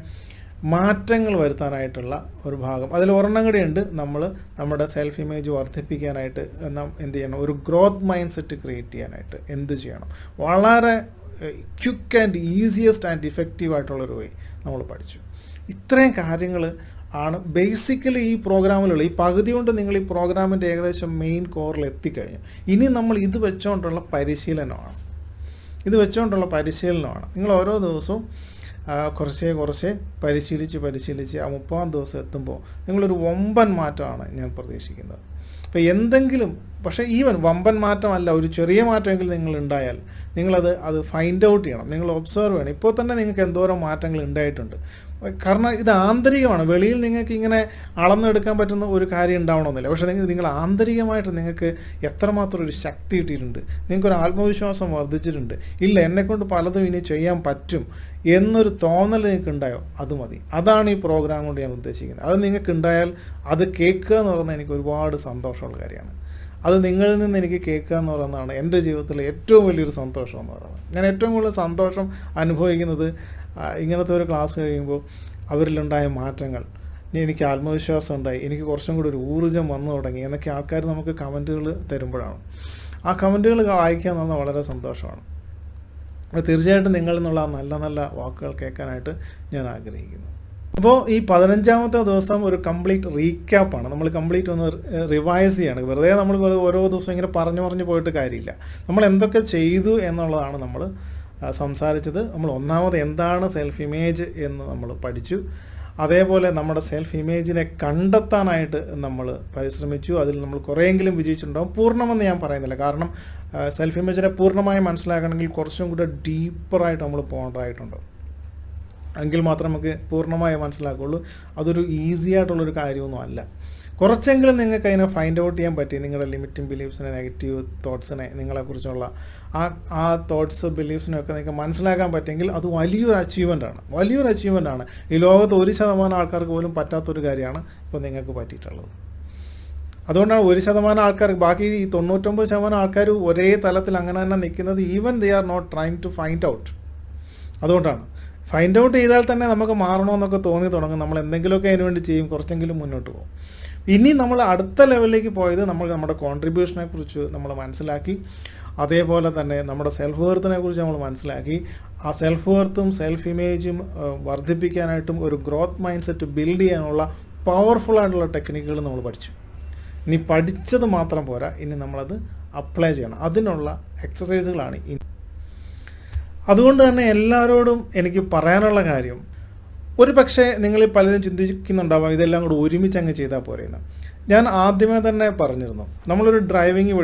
മാറ്റങ്ങൾ വരുത്താനായിട്ടുള്ള ഒരു ഭാഗം. അതിൽ ഒരെണ്ണം കൂടിയുണ്ട്, നമ്മുടെ സെൽഫ് ഇമേജ് വർദ്ധിപ്പിക്കാനായിട്ട് എന്ത് ചെയ്യണം, ഒരു ഗ്രോത്ത് മൈൻഡ് സെറ്റ് ക്രിയേറ്റ് ചെയ്യാനായിട്ട് എന്ത് ചെയ്യണം. വളരെ ക്വിക്ക് ആൻഡ് ഈസിയസ്റ്റ് ആൻഡ് ഇഫക്റ്റീവായിട്ടുള്ളൊരു വേ നമ്മൾ പഠിച്ചു. ഇത്രയും കാര്യങ്ങൾ ആണ് ബേസിക്കലി ഈ പ്രോഗ്രാമിലുള്ള. ഈ പകുതി കൊണ്ട് നിങ്ങൾ ഈ പ്രോഗ്രാമിൻ്റെ ഏകദേശം മെയിൻ കോറിൽ എത്തിക്കഴിഞ്ഞു. ഇനി നമ്മൾ ഇത് വെച്ചുകൊണ്ടുള്ള പരിശീലനമാണ്. നിങ്ങൾ ഓരോ ദിവസവും കുറച്ചേ പരിശീലിച്ച് ആ 30-ാം ദിവസം എത്തുമ്പോൾ നിങ്ങളൊരു വമ്പൻ മാറ്റമാണ് ഞാൻ പ്രതീക്ഷിക്കുന്നത്. അപ്പോൾ എന്തെങ്കിലും, പക്ഷേ ഈവൻ വമ്പൻ മാറ്റമല്ല, ഒരു ചെറിയ മാറ്റമെങ്കിലും നിങ്ങളുണ്ടായാൽ അത് ഫൈൻഡ് ഔട്ട് ചെയ്യണം, നിങ്ങൾ ഒബ്സർവ് ചെയ്യണം. ഇപ്പോൾ തന്നെ നിങ്ങൾക്ക് എന്തോരം മാറ്റങ്ങൾ ഉണ്ടായിട്ടുണ്ട്. കാരണം ഇത് ആന്തരികമാണ്. വെളിയിൽ നിങ്ങൾക്ക് ഇങ്ങനെ അളന്നെടുക്കാൻ പറ്റുന്ന ഒരു കാര്യം ഉണ്ടാവണമെന്നില്ല. പക്ഷേ നിങ്ങൾ ആന്തരികമായിട്ട് നിങ്ങൾക്ക് എത്രമാത്രം ഒരു ശക്തി കിട്ടിയിട്ടുണ്ട്, നിങ്ങൾക്കൊരു ആത്മവിശ്വാസം വർദ്ധിച്ചിട്ടുണ്ട്. ഇല്ല, എന്നെക്കൊണ്ട് പലതും ഇനി ചെയ്യാൻ പറ്റും എന്നൊരു തോന്നൽ നിങ്ങൾക്ക് ഉണ്ടായോ, അത് മതി. അതാണ് ഈ പ്രോഗ്രാം കൊണ്ട് ഞാൻ ഉദ്ദേശിക്കുന്നത്. അത് നിങ്ങൾക്ക് ഉണ്ടായാൽ അത് കേൾക്കുക എന്ന് പറയുന്നത് എനിക്ക് ഒരുപാട് സന്തോഷമുള്ള കാര്യമാണ്. അത് നിങ്ങളിൽ നിന്ന് എനിക്ക് കേൾക്കുക എന്ന് പറയുന്നതാണ് എൻ്റെ ജീവിതത്തിലെ ഏറ്റവും വലിയൊരു സന്തോഷം എന്ന് പറയുന്നത്. ഞാൻ ഏറ്റവും കൂടുതൽ സന്തോഷം അനുഭവിക്കുന്നത് ഇങ്ങനത്തെ ഒരു ക്ലാസ് കഴിയുമ്പോൾ അവരിലുണ്ടായ മാറ്റങ്ങൾ, എനിക്ക് ആത്മവിശ്വാസം ഉണ്ടായി, എനിക്ക് കുറച്ചും കൂടി ഒരു ഊർജ്ജം വന്നു തുടങ്ങി എന്നൊക്കെ ആൾക്കാർ നമുക്ക് കമൻറ്റുകൾ തരുമ്പോഴാണ്. ആ കമൻറ്റുകൾ വായിക്കുക എന്ന് പറഞ്ഞാൽ വളരെ സന്തോഷമാണ്. തീർച്ചയായിട്ടും നിങ്ങളിൽ നിന്നുള്ള നല്ല നല്ല വാക്കുകൾ കേൾക്കാനായിട്ട് ഞാൻ ആഗ്രഹിക്കുന്നു. അപ്പോൾ ഈ 15-ാമത്തെ ദിവസം ഒരു കംപ്ലീറ്റ് റീക്യാപ്പാണ്. നമ്മൾ കംപ്ലീറ്റ് ഒന്ന് റിവൈസ് ചെയ്യണം. വെറുതെ നമ്മൾ ഓരോ ദിവസം ഇങ്ങനെ പറഞ്ഞു പോയിട്ട് കാര്യമില്ല. നമ്മൾ എന്തൊക്കെ ചെയ്തു എന്നുള്ളതാണ് നമ്മൾ സംസാരിച്ചത്. നമ്മൾ ഒന്നാമത് എന്താണ് സെൽഫ് ഇമേജ് എന്ന് നമ്മൾ പഠിച്ചു. അതേപോലെ നമ്മുടെ സെൽഫ് ഇമേജിനെ കണ്ടെത്താനായിട്ട് നമ്മൾ പരിശ്രമിച്ചു. അതിൽ നമ്മൾ കുറേയെങ്കിലും വിജയിച്ചിട്ടുണ്ടാകും. പൂർണ്ണമെന്ന് ഞാൻ പറയുന്നില്ല, കാരണം സെൽഫ് ഇമേജിനെ പൂർണ്ണമായി മനസ്സിലാക്കണമെങ്കിൽ കുറച്ചും കൂടെ ഡീപ്പറായിട്ട് നമ്മൾ പോകേണ്ടതായിട്ടുണ്ട്. എങ്കിൽ മാത്രം നമുക്ക് പൂർണ്ണമായി മനസ്സിലാക്കുകയുള്ളൂ. അതൊരു ഈസി ആയിട്ടുള്ളൊരു കാര്യമൊന്നും അല്ല. കുറച്ചെങ്കിലും നിങ്ങൾക്ക് അതിനെ ഫൈൻഡ് ഔട്ട് ചെയ്യാൻ പറ്റി, നിങ്ങളുടെ ലിമിറ്റിംഗ് ബിലീഫ്സിനെ, നെഗറ്റീവ് തോട്ട്സിനെ, നിങ്ങളെക്കുറിച്ചുള്ള ആ തോട്ട്സ് ബിലീഫ്സിനെയൊക്കെ നിങ്ങൾക്ക് മനസ്സിലാക്കാൻ പറ്റുമെങ്കിൽ അത് വലിയൊരു അച്ചീവ്മെൻ്റാണ്. ഈ ലോകത്ത് 1% ആൾക്കാർക്ക് പോലും പറ്റാത്തൊരു കാര്യമാണ് ഇപ്പോൾ നിങ്ങൾക്ക് പറ്റിയിട്ടുള്ളത്. അതുകൊണ്ടാണ് 1% ആൾക്കാർക്ക്, ബാക്കി ഈ 99% ആൾക്കാർ ഒരേ തലത്തിൽ അങ്ങനെ തന്നെ നിൽക്കുന്നത്. Even they are not trying to find out. അതുകൊണ്ടാണ് ഫൈൻഡ് ഔട്ട് ചെയ്താൽ തന്നെ നമുക്ക് മാറണമെന്നൊക്കെ തോന്നി തുടങ്ങും. നമ്മൾ എന്തെങ്കിലുമൊക്കെ അതിന് വേണ്ടി ചെയ്യും, കുറച്ചെങ്കിലും മുന്നോട്ട് പോകും. ഇനി നമ്മൾ അടുത്ത ലെവലിലേക്ക് പോയത് നമ്മുടെ കോൺട്രിബ്യൂഷനെ കുറിച്ച് നമ്മൾ മനസ്സിലാക്കി. അതേപോലെ തന്നെ നമ്മുടെ സെൽഫ് വേർത്തിനെ കുറിച്ച് നമ്മൾ മനസ്സിലാക്കി. ആ സെൽഫ് വേർത്തും സെൽഫ് ഇമേജും വർദ്ധിപ്പിക്കാനായിട്ടും ഒരു ഗ്രോത്ത് മൈൻഡ് സെറ്റ് ബിൽഡ് ചെയ്യാനുള്ള പവർഫുൾ ആയിട്ടുള്ള ടെക്നിക്കുകൾ നമ്മൾ പഠിച്ചു. ഇനി പഠിച്ചത് മാത്രം പോരാ, ഇനി നമ്മളത് അപ്ലൈ ചെയ്യണം. അതിനുള്ള എക്സസൈസുകളാണ് ഇനി. അതുകൊണ്ട് തന്നെ എല്ലാവരോടും എനിക്ക് പറയാനുള്ള കാര്യം, ഒരു പക്ഷേ നിങ്ങൾ പലരും ചിന്തിക്കുന്നുണ്ടാവാം ഇതെല്ലാം കൂടെ ഒരുമിച്ച് അങ്ങ് ചെയ്താൽ പോരെയെന്ന്. ഞാൻ ആദ്യമേ തന്നെ പറഞ്ഞിരുന്നു, നമ്മളൊരു ഡ്രൈവിംഗ്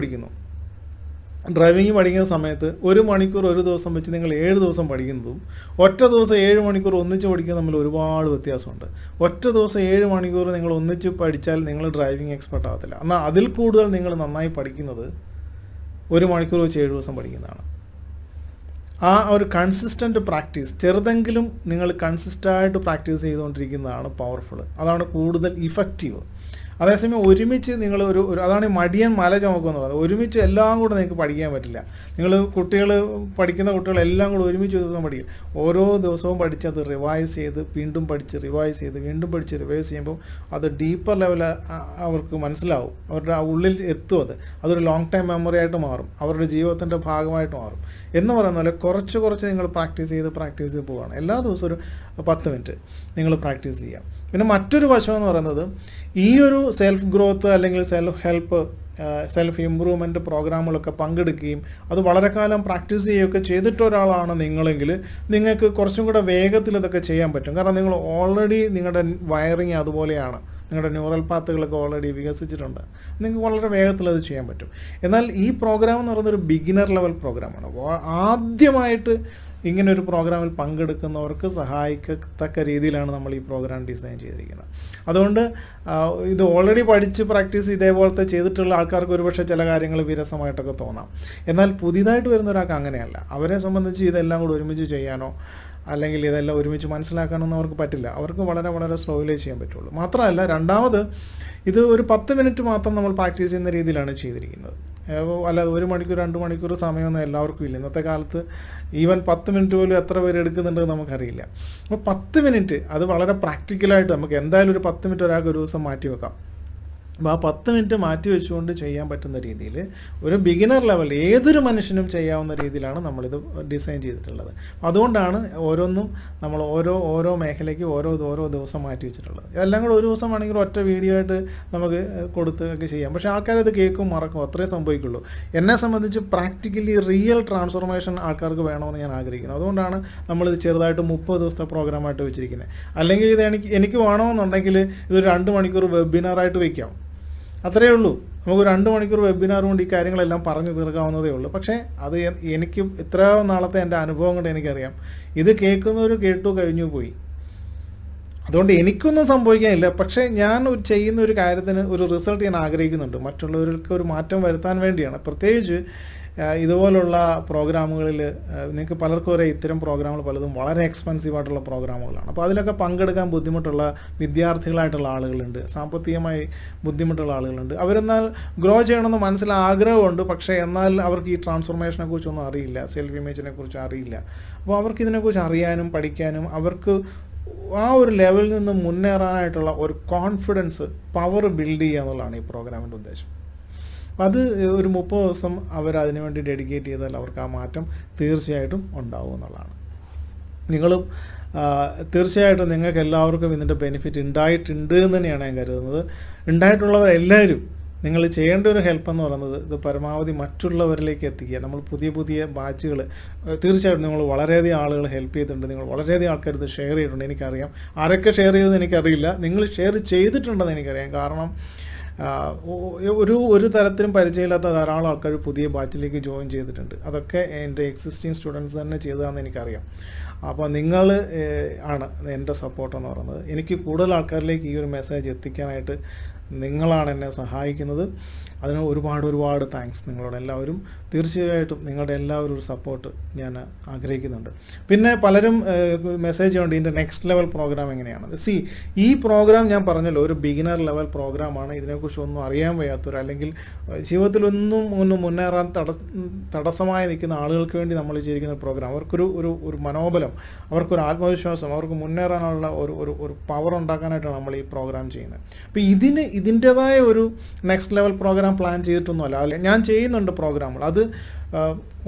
പഠിക്കുന്ന സമയത്ത് 1 മണിക്കൂർ ഒരു ദിവസം വെച്ച് നിങ്ങൾ 7 ദിവസം പഠിക്കുന്നതും ഒറ്റ ദിവസം 7 മണിക്കൂർ ഒന്നിച്ച് പഠിക്കുന്നത് തമ്മിൽ ഒരുപാട് വ്യത്യാസമുണ്ട്. ഒറ്റ ദിവസം 7 മണിക്കൂർ നിങ്ങൾ ഒന്നിച്ച് പഠിച്ചാൽ നിങ്ങൾ ഡ്രൈവിംഗ് എക്സ്പെർട്ട് ആകത്തില്ല. എന്നാൽ അതിൽ കൂടുതൽ നിങ്ങൾ നന്നായി പഠിക്കുന്നത് 1 മണിക്കൂർ വെച്ച് 7 ദിവസം പഠിക്കുന്നതാണ്. ആ ഒരു കൺസിസ്റ്റൻറ്റ് പ്രാക്ടീസ്, ചെറുതെങ്കിലും നിങ്ങൾ കൺസിസ്റ്റൻ്റായിട്ട് പ്രാക്ടീസ് ചെയ്തുകൊണ്ടിരിക്കുന്നതാണ് പവർഫുൾ, അതാണ് കൂടുതൽ ഇഫക്റ്റീവ്. അതേസമയം ഒരുമിച്ച് നിങ്ങൾ അതാണ് ഈ മടിയൻ മല ചുമക്കുമെന്ന് പറയുന്നത്. ഒരുമിച്ച് എല്ലാം കൂടെ നിങ്ങൾക്ക് പഠിക്കാൻ പറ്റില്ല. പഠിക്കുന്ന കുട്ടികളെല്ലാം കൂടെ ഒരുമിച്ച് ഒരു ദിവസം പഠിക്കും. ഓരോ ദിവസവും പഠിച്ചത് റിവൈസ് ചെയ്ത് വീണ്ടും പഠിച്ച് റിവൈസ് ചെയ്ത് വീണ്ടും പഠിച്ച് റിവൈസ് ചെയ്യുമ്പോൾ അത് ഡീപ്പർ ലെവൽ അവർക്ക് മനസ്സിലാവും, അവരുടെ ഉള്ളിൽ എത്തും. അതൊരു ലോങ് ടൈം മെമ്മറി ആയിട്ട് മാറും, അവരുടെ ജീവിതത്തിൻ്റെ ഭാഗമായിട്ട് മാറും. എന്ന് പറയുന്ന പോലെ കുറച്ച് നിങ്ങൾ പ്രാക്ടീസ് ചെയ്ത് പോവുകയാണ്. എല്ലാ ദിവസവും ഒരു 10 മിനിറ്റ് നിങ്ങൾ പ്രാക്ടീസ് ചെയ്യാം. പിന്നെ മറ്റൊരു വശം എന്ന് പറയുന്നത്, ഈ ഒരു സെൽഫ് ഗ്രോത്ത് അല്ലെങ്കിൽ സെൽഫ് ഇമ്പ്രൂവ്മെൻറ്റ് പ്രോഗ്രാമുകളൊക്കെ പങ്കെടുക്കുകയും അത് വളരെ കാലം പ്രാക്ടീസ് ചെയ്യുകയൊക്കെ ചെയ്തിട്ട ഒരാളാണ് നിങ്ങളെങ്കിൽ നിങ്ങൾക്ക് കുറച്ചും കൂടെ വേഗത്തിൽ ഇതൊക്കെ ചെയ്യാൻ പറ്റും. കാരണം നിങ്ങൾ ഓൾറെഡി നിങ്ങളുടെ വയറിങ് അതുപോലെയാണ്, നിങ്ങളുടെ ന്യൂറൽ പാത്തുകളൊക്കെ ഓൾറെഡി വികസിച്ചിട്ടുണ്ട്, നിങ്ങൾക്ക് വളരെ വേഗത്തിൽ അത് ചെയ്യാൻ പറ്റും. എന്നാൽ ഈ പ്രോഗ്രാം എന്ന് പറയുന്നത് ഒരു ബിഗിനർ ലെവൽ പ്രോഗ്രാമാണ്. ആദ്യമായിട്ട് ഇങ്ങനെ ഒരു പ്രോഗ്രാമിൽ പങ്കെടുക്കുന്നവർക്ക് സഹായിക്കത്തക്ക രീതിയിലാണ് നമ്മൾ ഈ പ്രോഗ്രാം ഡിസൈൻ ചെയ്തിരിക്കുന്നത്. അതുകൊണ്ട് ഇത് ഓൾറെഡി പഠിച്ച് പ്രാക്ടീസ് ഇതേപോലത്തെ ചെയ്തിട്ടുള്ള ആൾക്കാർക്ക് ഒരുപക്ഷെ ചില കാര്യങ്ങൾ വിരസമായിട്ടൊക്കെ തോന്നാം. എന്നാൽ പുതിയതായിട്ട് വരുന്ന ഒരാൾക്ക് അങ്ങനെയല്ല. അവരെ സംബന്ധിച്ച് ഇതെല്ലാം കൂടി ഒരുമിച്ച് ചെയ്യാനോ അല്ലെങ്കിൽ ഇതെല്ലാം ഒരുമിച്ച് മനസ്സിലാക്കാനൊന്നും അവർക്ക് പറ്റില്ല. അവർക്ക് വളരെ സ്ലോയിലേ ചെയ്യാൻ പറ്റുള്ളൂ. മാത്രമല്ല, രണ്ടാമത് ഇത് ഒരു 10 മിനിറ്റ് മാത്രം നമ്മൾ പ്രാക്ടീസ് ചെയ്യുന്ന രീതിയിലാണ് ചെയ്തിരിക്കുന്നത്. അല്ലാതെ 1 മണിക്കൂർ 2 മണിക്കൂർ സമയമൊന്നും എല്ലാവർക്കും ഇല്ല. ഇന്നത്തെ കാലത്ത് ഈവൻ 10 മിനിറ്റ് പോലും എത്ര പേര് എടുക്കുന്നുണ്ടെന്ന് നമുക്കറിയില്ല. അപ്പോൾ 10 മിനിറ്റ് അത് വളരെ പ്രാക്ടിക്കലായിട്ട് നമുക്ക് എന്തായാലും ഒരു 10 മിനിറ്റ് ഒരാൾക്ക് ഒരു ദിവസം മാറ്റി വെക്കാം. അപ്പോൾ ആ 10 മിനിറ്റ് മാറ്റി വെച്ചുകൊണ്ട് ചെയ്യാൻ പറ്റുന്ന രീതിയിൽ ഒരു ബിഗിനർ ലെവൽ ഏതൊരു മനുഷ്യനും ചെയ്യാവുന്ന രീതിയിലാണ് നമ്മളിത് ഡിസൈൻ ചെയ്തിട്ടുള്ളത്. അതുകൊണ്ടാണ് ഓരോന്നും നമ്മൾ ഓരോ മേഖലയ്ക്ക് ഓരോ ദിവസം മാറ്റി വെച്ചിട്ടുള്ളത്. ഇതെല്ലാം കൂടെ ഒരു ദിവസം വേണമെങ്കിൽ ഒറ്റ വീഡിയോ ആയിട്ട് നമുക്ക് കൊടുത്തൊക്കെ ചെയ്യാം. പക്ഷേ ആൾക്കാരത് കേൾക്കും മറക്കും, അത്രേ സംഭവിക്കുള്ളൂ. എന്നെ സംബന്ധിച്ച് പ്രാക്ടിക്കലി റിയൽ ട്രാൻസ്ഫോർമേഷൻ ആൾക്കാർക്ക് വേണമെന്ന് ഞാൻ ആഗ്രഹിക്കുന്നു. അതുകൊണ്ടാണ് നമ്മളിത് ചെറുതായിട്ട് 30 ദിവസത്തെ പ്രോഗ്രാമായിട്ട് വെച്ചിരിക്കുന്നത്. അല്ലെങ്കിൽ ഇത് എനിക്ക് വേണമെന്നുണ്ടെങ്കിൽ ഇതൊരു 2 മണിക്കൂർ വെബിനാറായിട്ട് വയ്ക്കാം, അത്രയേ ഉള്ളൂ. നമുക്ക് 2 മണിക്കൂർ വെബിനാർ കൊണ്ട് ഈ കാര്യങ്ങളെല്ലാം പറഞ്ഞു തീർക്കാവുന്നതേ ഉള്ളൂ. പക്ഷേ അത് എനിക്ക് ഇത്രയോ നാളത്തെ എൻ്റെ അനുഭവം കൊണ്ട് എനിക്കറിയാം, ഇത് കേൾക്കുന്നവർ കേട്ടു കഴിഞ്ഞു പോയി. അതുകൊണ്ട് എനിക്കൊന്നും സംഭവിക്കാനില്ല. പക്ഷേ ഞാൻ ചെയ്യുന്ന ഒരു കാര്യത്തിന് ഒരു റിസൾട്ട് ഞാൻ ആഗ്രഹിക്കുന്നുണ്ട്, മറ്റുള്ളവർക്ക് ഒരു മാറ്റം വരുത്താൻ വേണ്ടിയാണ്. പ്രത്യേകിച്ച് ഇതുപോലുള്ള പ്രോഗ്രാമുകളിൽ നിങ്ങൾക്ക് പലർക്കും വരെ ഇത്തരം പ്രോഗ്രാമുകൾ പലതും വളരെ എക്സ്പെൻസീവായിട്ടുള്ള പ്രോഗ്രാമുകളാണ്. അപ്പോൾ അതിലൊക്കെ പങ്കെടുക്കാൻ ബുദ്ധിമുട്ടുള്ള വിദ്യാർത്ഥികളായിട്ടുള്ള ആളുകളുണ്ട്, സാമ്പത്തികമായി ബുദ്ധിമുട്ടുള്ള ആളുകളുണ്ട്. അവരെന്നാൽ ഗ്രോ ചെയ്യണമെന്ന് മനസ്സിൽ ആഗ്രഹമുണ്ട്, പക്ഷേ എന്നാൽ അവർക്ക് ഈ ട്രാൻസ്ഫോർമേഷനെ കുറിച്ചൊന്നും അറിയില്ല, സെൽഫ് ഇമേജിനെ കുറിച്ച് അറിയില്ല. അപ്പോൾ അവർക്ക് ഇതിനെക്കുറിച്ച് അറിയാനും പഠിക്കാനും അവർക്ക് ആ ഒരു ലെവലിൽ നിന്ന് മുന്നേറാനായിട്ടുള്ള ഒരു കോൺഫിഡൻസ്, പവർ ബിൽഡ് ചെയ്യുക എന്നുള്ളതാണ് ഈ പ്രോഗ്രാമിൻ്റെ ഉദ്ദേശം. അത് ഒരു 30 ദിവസം അവരതിനു വേണ്ടി ഡെഡിക്കേറ്റ് ചെയ്താൽ അവർക്ക് ആ മാറ്റം തീർച്ചയായിട്ടും ഉണ്ടാവും എന്നുള്ളതാണ്. നിങ്ങളും തീർച്ചയായിട്ടും നിങ്ങൾക്ക് എല്ലാവർക്കും ഇതിൻ്റെ ബെനിഫിറ്റ് ഉണ്ടായിട്ടുണ്ട് എന്ന് തന്നെയാണ് ഞാൻ കരുതുന്നത്. ഉണ്ടായിട്ടുള്ളവരെല്ലാവരും നിങ്ങൾ ചെയ്യേണ്ട ഒരു ഹെൽപ്പ് എന്ന് പറയുന്നത് ഇത് പരമാവധി മറ്റുള്ളവരിലേക്ക് എത്തിക്കുക. നമ്മൾ പുതിയ ബാച്ചുകൾ തീർച്ചയായിട്ടും നിങ്ങൾ വളരെയധികം ആളുകൾ ഹെൽപ്പ് ചെയ്തിട്ടുണ്ട്, നിങ്ങൾ വളരെയധികം ആൾക്കാർ ഇത് ഷെയർ ചെയ്തിട്ടുണ്ട്. എനിക്കറിയാം ആരൊക്കെ ഷെയർ ചെയ്തതെന്ന് എനിക്കറിയില്ല, നിങ്ങൾ ഷെയർ ചെയ്തിട്ടുണ്ടെന്ന് എനിക്കറിയാം. കാരണം ഒരു തരത്തിലും പരിചയമില്ലാത്ത ധാരാളം ആൾക്കാർ പുതിയ ബാച്ചിലേക്ക് ജോയിൻ ചെയ്തിട്ടുണ്ട്. അതൊക്കെ എൻ്റെ എക്സിസ്റ്റിംഗ് സ്റ്റുഡൻസ് തന്നെ ചെയ്തതാണെന്ന് എനിക്കറിയാം. അപ്പോൾ നിങ്ങൾ ആണ് എൻ്റെ സപ്പോർട്ടെന്ന് പറയുന്നത്. എനിക്ക് കൂടുതൽ ആൾക്കാരിലേക്ക് ഈ ഒരു മെസ്സേജ് എത്തിക്കാനായിട്ട് നിങ്ങളാണ് എന്നെ സഹായിക്കുന്നത്. അതിന് ഒരുപാട് താങ്ക്സ് നിങ്ങളോട് എല്ലാവരും. തീർച്ചയായിട്ടും നിങ്ങളുടെ എല്ലാവരും ഒരു സപ്പോർട്ട് ഞാൻ ആഗ്രഹിക്കുന്നുണ്ട്. പിന്നെ പലരും മെസ്സേജ് ഉണ്ട് ഇതിൻ്റെ നെക്സ്റ്റ് ലെവൽ പ്രോഗ്രാം എങ്ങനെയാണ്. ഈ പ്രോഗ്രാം ഞാൻ പറഞ്ഞല്ലോ ഒരു ബിഗിനർ ലെവൽ പ്രോഗ്രാമാണ്. ഇതിനെക്കുറിച്ച് ഒന്നും അറിയാൻ വയ്യാത്തവർ അല്ലെങ്കിൽ ജീവിതത്തിലൊന്നും മുന്നേറാൻ തടസ്സമായി നിൽക്കുന്ന ആളുകൾക്ക് വേണ്ടി നമ്മൾ ചെയ്തിരിക്കുന്ന പ്രോഗ്രാം, അവർക്കൊരു മനോബലം, അവർക്കൊരു ആത്മവിശ്വാസം, അവർക്ക് മുന്നേറാനുള്ള ഒരു പവർ ഉണ്ടാക്കാനായിട്ടാണ് നമ്മൾ ഈ പ്രോഗ്രാം ചെയ്യുന്നത്. അപ്പോൾ ഇതിൻ്റേതായ ഒരു നെക്സ്റ്റ് ലെവൽ പ്രോഗ്രാം പ്ലാൻ ചെയ്തിട്ടൊന്നുമല്ല. അല്ല, ഞാൻ ചെയ്യുന്നുണ്ട് പ്രോഗ്രാമുകൾ. അത്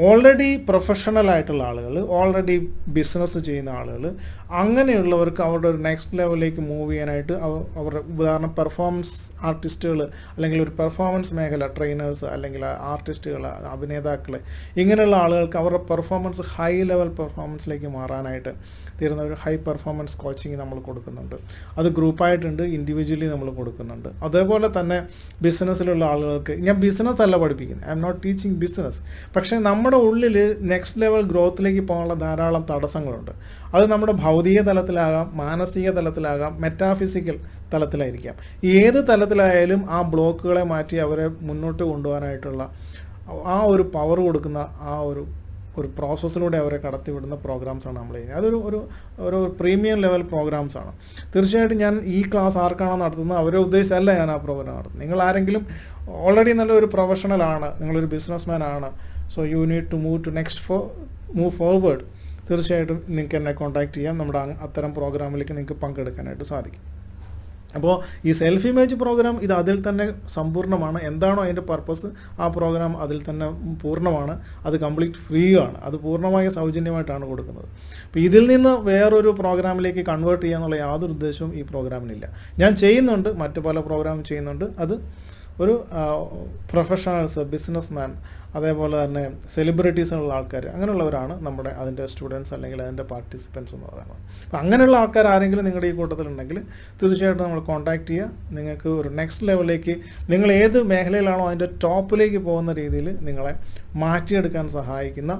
ഓൾറെഡി പ്രൊഫഷണൽ ആയിട്ടുള്ള ആളുകൾ, ഓൾറെഡി ബിസിനസ് ചെയ്യുന്ന ആളുകൾ, അങ്ങനെയുള്ളവർക്ക് അവരുടെ ഒരു നെക്സ്റ്റ് ലെവലിലേക്ക് മൂവ് ചെയ്യാനായിട്ട് അവരുടെ ഉദാഹരണം പെർഫോമൻസ് ആർട്ടിസ്റ്റുകൾ, അല്ലെങ്കിൽ ഒരു പെർഫോമൻസ് മേഖല ട്രെയിനേഴ്സ്, അല്ലെങ്കിൽ ആർട്ടിസ്റ്റുകൾ, അഭിനേതാക്കൾ, ഇങ്ങനെയുള്ള ആളുകൾക്ക് അവരുടെ പെർഫോമൻസ് ഹൈ ലെവൽ പെർഫോമൻസിലേക്ക് മാറാനായിട്ട് തീരുന്ന ഒരു ഹൈ പെർഫോമൻസ് കോച്ചിങ് നമ്മൾ കൊടുക്കുന്നുണ്ട്. അത് ഗ്രൂപ്പായിട്ടുണ്ട്, ഇൻഡിവിജ്വലി നമ്മൾ കൊടുക്കുന്നുണ്ട്. അതേപോലെ തന്നെ ബിസിനസ്സിലുള്ള ആളുകൾക്ക്, ഞാൻ ബിസിനസ് അല്ല പഠിപ്പിക്കുന്നത്, I'm not teaching business. പക്ഷേ നമ്മുടെ ഉള്ളിൽ നെക്സ്റ്റ് ലെവൽ ഗ്രോത്തിലേക്ക് പോകാനുള്ള ധാരാളം തടസ്സങ്ങളുണ്ട്. അത് നമ്മുടെ ഭൗതിക തലത്തിലാകാം, മാനസിക തലത്തിലാകാം, മെറ്റാഫിസിക്കൽ തലത്തിലായിരിക്കാം. ഏത് തലത്തിലായാലും ആ ബ്ലോക്കുകളെ മാറ്റി അവരെ മുന്നോട്ട് കൊണ്ടുപോകാനായിട്ടുള്ള ആ ഒരു പവർ കൊടുക്കുന്ന ആ ഒരു പ്രോസസ്സിലൂടെ അവരെ കടത്തിവിടുന്ന പ്രോഗ്രാംസാണ് നമ്മൾ ചെയ്യുന്നത്. അതൊരു ഒരു ഒരു പ്രീമിയം ലെവൽ പ്രോഗ്രാംസാണ്. തീർച്ചയായിട്ടും ഞാൻ ഈ ക്ലാസ് ആർക്കാണോ നടത്തുന്നത് അവരെ ഉദ്ദേശിച്ചല്ല ഞാൻ ആ പ്രോഗ്രാം നടത്തുന്നത്. നിങ്ങൾ ആരെങ്കിലും ഓൾറെഡി നല്ലൊരു പ്രൊഫഷണലാണ്, നിങ്ങളൊരു ബിസിനസ്മാൻ ആണ്, so you need to move forward, തീർച്ചയായിട്ടും നിങ്ങൾക്ക് എന്നെ കോൺടാക്റ്റ് ചെയ്യാം. നമ്മുടെ അത്തരം പ്രോഗ്രാമിലേക്ക് നിങ്ങൾക്ക് പങ്കെടുക്കാനായിട്ട് സാധിക്കും. അപ്പോൾ ഈ സെൽഫ് ഇമേജ് പ്രോഗ്രാം ഇത് അതിൽ തന്നെ സമ്പൂർണ്ണമാണ്. എന്താണോ അതിൻ്റെ പർപ്പസ്, ആ പ്രോഗ്രാം അതിൽ തന്നെ പൂർണ്ണമാണ്. അത് കംപ്ലീറ്റ് ഫ്രീ ആണ്. അത് പൂർണ്ണമായ സൗജന്യമായിട്ടാണ് കൊടുക്കുന്നത്. അപ്പോൾ ഇതിൽ നിന്ന് വേറൊരു പ്രോഗ്രാമിലേക്ക് കൺവേർട്ട് ചെയ്യാന്നുള്ള യാതൊരു ഉദ്ദേശവും ഈ പ്രോഗ്രാമിനില്ല. ഞാൻ ചെയ്യുന്നുണ്ട്, മറ്റു പല പ്രോഗ്രാം ചെയ്യുന്നുണ്ട്. അത് ഒരു പ്രൊഫഷണൽസ്, ബിസിനസ്മാൻ, അതേപോലെ തന്നെ സെലിബ്രിറ്റീസുള്ള ആൾക്കാർ, അങ്ങനെയുള്ളവരാണ് നമ്മുടെ അതിൻ്റെ സ്റ്റുഡൻസ് അല്ലെങ്കിൽ അതിൻ്റെ പാർട്ടിസിപ്പൻസ് എന്ന് പറയുന്നത്. അപ്പോൾ അങ്ങനെയുള്ള ആൾക്കാർ ആരെങ്കിലും നിങ്ങളുടെ ഈ കൂട്ടത്തിലുണ്ടെങ്കിൽ തീർച്ചയായിട്ടും നമ്മൾ കോൺടാക്റ്റ് ചെയ്യുക. നിങ്ങൾക്ക് ഒരു നെക്സ്റ്റ് ലെവലിലേക്ക്, നിങ്ങൾ ഏത് മേഖലയിലാണോ അതിൻ്റെ ടോപ്പിലേക്ക് പോകുന്ന രീതിയിൽ നിങ്ങളെ മാറ്റിയെടുക്കാൻ സഹായിക്കുന്ന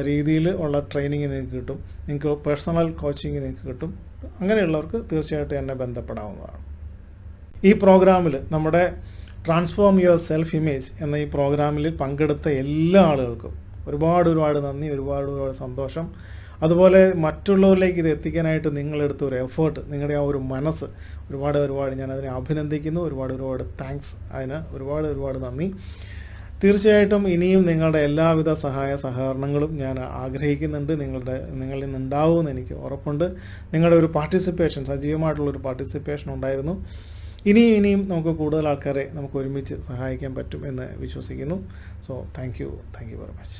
രീതിയിൽ ഉള്ള ട്രെയിനിങ് നിങ്ങൾക്ക് കിട്ടും. നിങ്ങൾക്ക് പേഴ്സണൽ കോച്ചിങ് നിങ്ങൾക്ക് കിട്ടും. അങ്ങനെയുള്ളവർക്ക് തീർച്ചയായിട്ടും എന്നെ ബന്ധപ്പെടാവുന്നതാണ്. ഈ പ്രോഗ്രാമിൽ നമ്മുടെ ട്രാൻസ്ഫോം യുവർ സെൽഫ് ഇമേജ് എന്ന ഈ പ്രോഗ്രാമിൽ പങ്കെടുത്ത എല്ലാ ആളുകൾക്കും ഒരുപാട് നന്ദി, ഒരുപാട് സന്തോഷം. അതുപോലെ മറ്റുള്ളവരിലേക്ക് ഇത് എത്തിക്കാനായിട്ട് നിങ്ങളെടുത്ത ഒരു എഫേർട്ട്, നിങ്ങളുടെ ആ ഒരു മനസ്സ്, ഒരുപാട് ഞാനതിനെ അഭിനന്ദിക്കുന്നു. ഒരുപാട് താങ്ക്സ്. അതിന് ഒരുപാട് നന്ദി. തീർച്ചയായിട്ടും ഇനിയും നിങ്ങളുടെ എല്ലാവിധ സഹായ സഹകരണങ്ങളും ഞാൻ ആഗ്രഹിക്കുന്നുണ്ട്. നിങ്ങളിൽ നിന്നുണ്ടാവുമെന്ന് എനിക്ക് ഉറപ്പുണ്ട്. നിങ്ങളുടെ ഒരു പാർട്ടിസിപ്പേഷൻ, സജീവമായിട്ടുള്ളൊരു പാർട്ടിസിപ്പേഷൻ ഉണ്ടായിരുന്നു. ഇനിയും നമുക്ക് കൂടുതൽ ആൾക്കാരെ നമുക്ക് ഒരുമിച്ച് സഹായിക്കാൻ പറ്റും എന്ന് വിശ്വസിക്കുന്നു. So thank you very much.